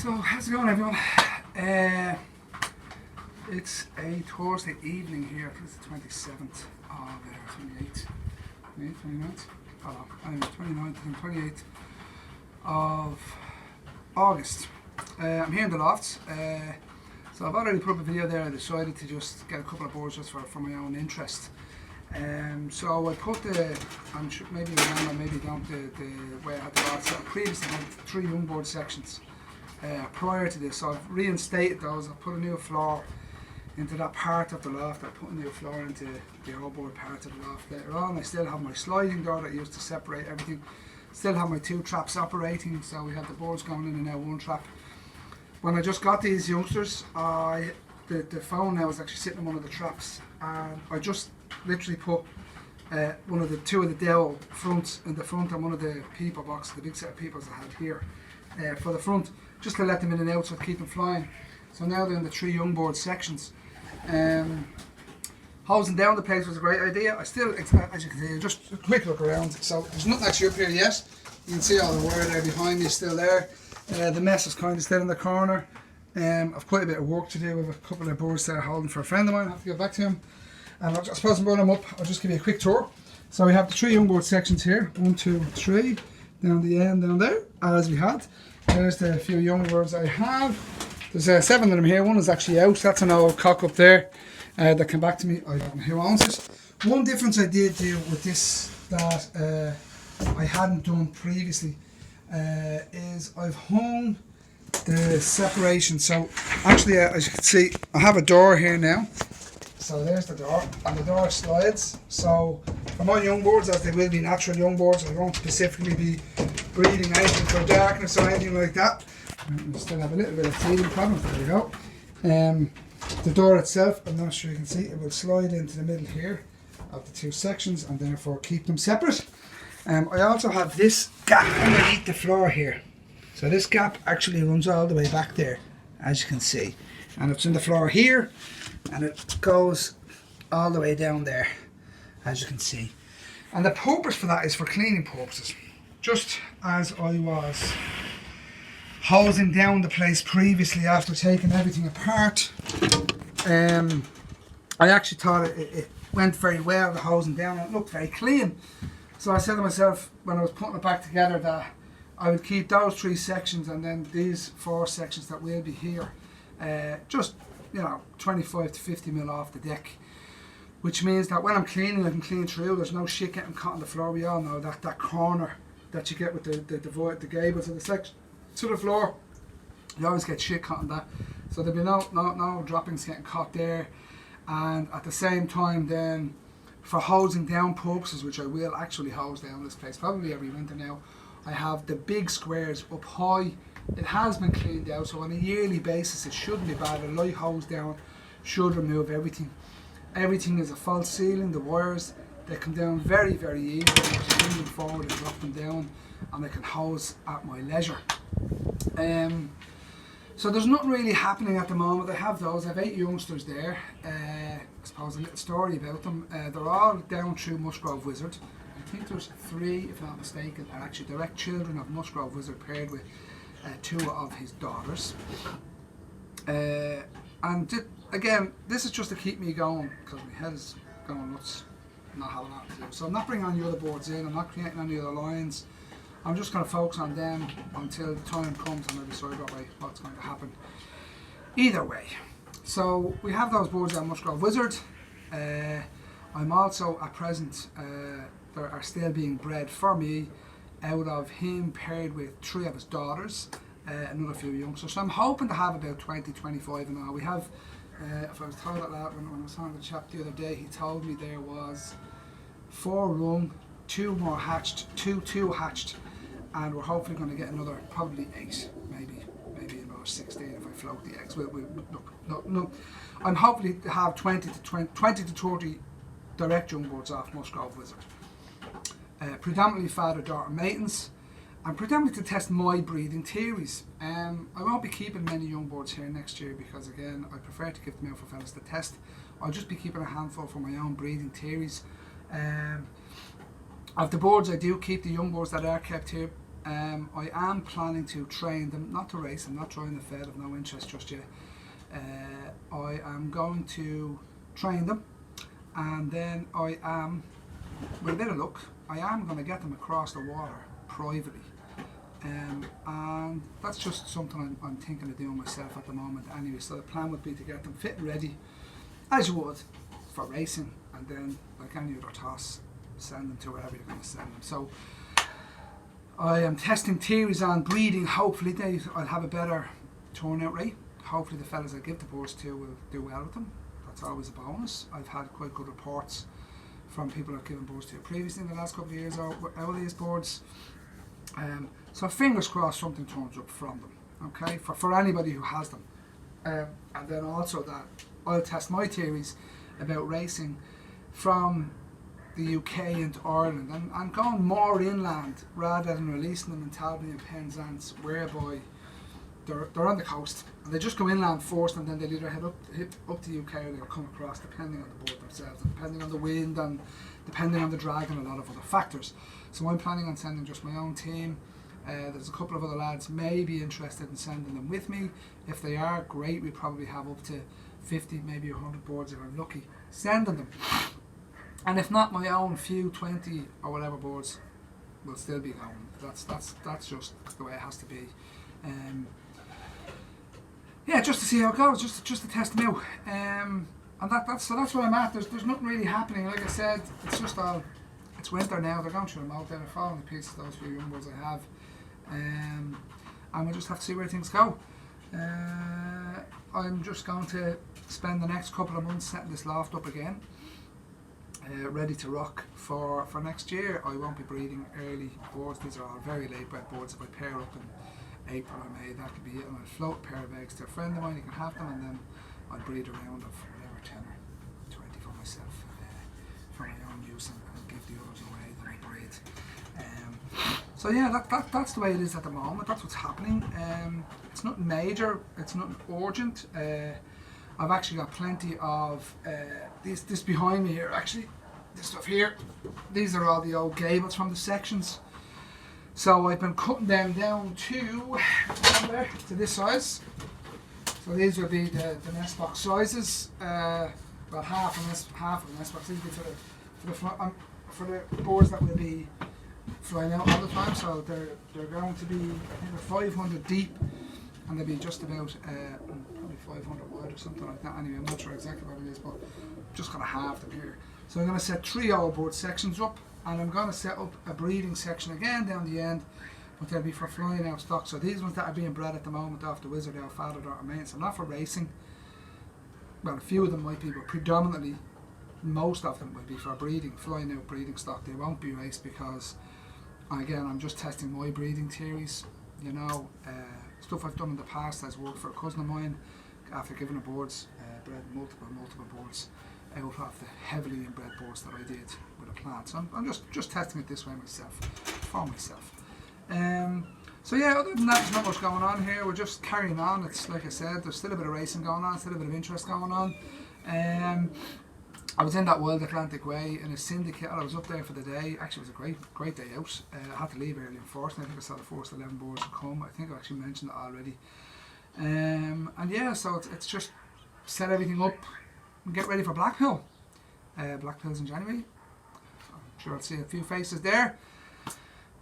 So, how's it going, everyone? It's a Thursday evening here. I think it's the 27th of 28th, 29th? Oh, anyway, 29th and 28th of August. I'm here in the lofts. So I've already put up a video there. I decided to just get a couple of boards just for my own interest. So I put I'm sure maybe you remember, maybe don't, the way I had the loft. So I previously had 3 young board sections prior to this. So I've reinstated those. I've put a new floor into that part of the loft. I put a new floor into the old board part of the loft later on. I still have my sliding door that I used to separate everything. Still have my 2 traps operating, so we have the boards going in and now 1 trap. When I just got these youngsters, the phone now is actually sitting in one of the traps, and I just literally put two of the dowel fronts in the front and one of the people boxes, the big set of peoples I had here for the front, just to let them in and out so to keep them flying. So now they're in the 3 young board sections. Hosing down the place was a great idea. I still, as you can see, just a quick look around. So there's nothing actually up here yet. You can see all the wire there behind me is still there. The mess is kind of still in the corner. I've quite a bit of work to do with a couple of boards there holding for a friend of mine. I have to get back to him. And I suppose I'm bringing them up. I'll just give you a quick tour. So we have the 3 young board sections here. 1, 2, 3. Down the end, down there, as we had. There's the few young boards I have. There's 7 of them here. 1 is actually out. That's an old cock up there that came back to me. I don't know who owns it. One difference I did do with this that I hadn't done previously is I've hung the separation. So actually, as you can see, I have a door here now. So there's the door, and the door slides. So for my young boards, as they will be natural young boards, I won't specifically be breeding anything for darkness or anything like that. We still have a little bit of teething problem. There we go. The door itself, I'm not sure you can see, it will slide into the middle here of the 2 sections and therefore keep them separate. I also have this gap underneath the floor here. So this gap actually runs all the way back there, as you can see. And it's in the floor here, and it goes all the way down there, as you can see. And the purpose for that is for cleaning purposes. Just as I was hosing down the place previously after taking everything apart, I actually thought it went very well, the hosing down, and it looked very clean. So I said to myself when I was putting it back together that I would keep those 3 sections and then these 4 sections that will be here, just 25 to 50 mil off the deck, which means that when I'm cleaning I can clean through. There's no shit getting caught on the floor. We all know that corner that you get with the gables of the section to the floor, you always get shit caught on that. So there'll be no droppings getting caught there. And at the same time then, for hosing down purposes, which I will actually hose down this place probably every winter now, I have the big squares up high. It has been cleaned out, so on a yearly basis it shouldn't be bad. A light hose down should remove everything. Everything is a false ceiling. The wires, they come down very, very easily. I can bring them forward and drop them down, and I can hose at my leisure. So there's nothing really happening at the moment. I have those. I have 8 youngsters there. I suppose a little story about them. They're all down through Musgrove Wizard. I think there's 3, if not mistaken, are actually direct children of Musgrove Wizard paired with 2 of his daughters. And again, this is just to keep me going because my head is going nuts, not having that to do. So I'm not bringing any other boards in. I'm not creating any other lines. I'm just going to focus on them until the time comes and I decide what's going to happen. Either way, so we have those boards at Musgrove Wizard. I'm also at present, there are still being bred for me out of him paired with 3 of his daughters, another few youngsters. So I'm hoping to have about 20, 25 in all. We have, if I was told that when I was talking to the chap the other day, he told me there was 4 rung, 2 more hatched, 2 hatched, and we're hopefully going to get another probably 8, maybe about 16 if I float the eggs. Look, I'm hopefully to have 20 to 30 direct young birds off Musgrove Wizard. Predominantly father-daughter matings, and predominantly to test my breeding theories. I won't be keeping many young birds here next year because again I prefer to give them out for fellas to test. I'll just be keeping a handful for my own breeding theories. Of the birds I do keep, the young birds that are kept here, I am planning to train them, not to race. I'm not trying the fed. I've no interest just yet. I am going to train them, and then I am, with a bit of luck, I am going to get them across the water privately. And that's just something I'm thinking of doing myself at the moment anyway. So the plan would be to get them fit and ready, as you would, for racing, and then, like any other toss, send them to wherever you're going to send them. So I am testing theories on breeding. Hopefully I'll have a better turnout rate. Hopefully the fellas I give the boards to will do well with them. That's always a bonus. I've had quite good reports from people I've given boards to previously in the last couple of years out of these boards. So fingers crossed something turns up from them, okay, for anybody who has them. And then also that I'll test my theories about racing from the UK into Ireland and going more inland rather than releasing them in Talby and Penzance, whereby they're on the coast and they just go inland first, and then they'll either head up to the UK or they'll come across, depending on the boat themselves, and depending on the wind and depending on the drag and a lot of other factors. So I'm planning on sending just my own team. There's a couple of other lads may be interested in sending them with me. If they are, great. We probably have up to 50, maybe 100 boards if I'm lucky, sending them. And if not, my own few 20 or whatever boards will still be going. That's just the way it has to be. Yeah, just to see how it goes, just to test them out. And that's where I'm at. There's nothing really happening. Like I said, it's just all, it's winter now. They're going through the mouth. They're falling to pieces, those few young boards I have. And we'll just have to see where things go. I'm just going to spend the next couple of months setting this loft up again, ready to rock for next year. I won't be breeding early boards. These are all very late bred boards. If I pair up in April or May, that could be it, and I'll float a pair of eggs to a friend of mine. He can have them, and then I'll breed a round of whatever, 10 or 20 for myself, for my own use, and give the others away that I breed. So yeah, that's the way it is at the moment. That's what's happening. It's nothing major. It's nothing urgent. I've actually got plenty of this behind me here. Actually, this stuff here. These are all the old gables from the sections. So I've been cutting them down to this size. So these will be the nest box sizes. About half of the nest box. These will be for the boards that will be flying out all the time. So they're going to be, I think, they're 500 deep, and they'll be just about probably 500 wide or something like that. Anyway, I'm not sure exactly what it is, but just going to halve them here. So I'm going to set 3 old board sections up, and I'm going to set up a breeding section again down the end, but they'll be for flying out stock. So these ones that are being bred at the moment off the Wizard out father daughter main, so not for racing. Well, a few of them might be, but predominantly most of them will be for breeding, flying out breeding stock. They won't be raced because, again, I'm just testing my breeding theories. You know, stuff I've done in the past has worked for a cousin of mine. After giving her boards, bred multiple boards out of the heavily inbred boards that I did with a plant. So I'm just testing it this way myself, for myself. So yeah, other than that, there's not much going on here. We're just carrying on. It's like I said, there's still a bit of racing going on, still a bit of interest going on. I was in that Wild Atlantic Way in a syndicate. I was up there for the day. Actually, it was a great day out. I had to leave early, unfortunately. I think I saw the first 11 boards come. I think I actually mentioned it already. And yeah, so it's just set everything up and get ready for Blackpool. Blackpool's in January. I'm sure I'll see a few faces there.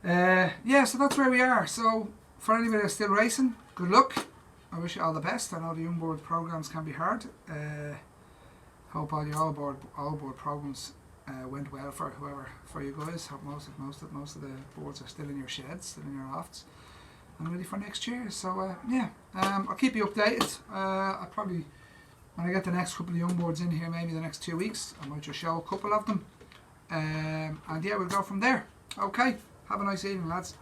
Yeah, so that's where we are. So for anybody that's still racing, good luck. I wish you all the best. I know the young board programs can be hard. Hope all your all board programs went well for you guys. Hope most of the boards are still in your sheds, still in your lofts, and ready for next year. So yeah, I'll keep you updated. I'll probably, when I get the next couple of young boards in here, maybe the next 2 weeks, I might just show a couple of them. And yeah, we'll go from there. Okay, have a nice evening, lads.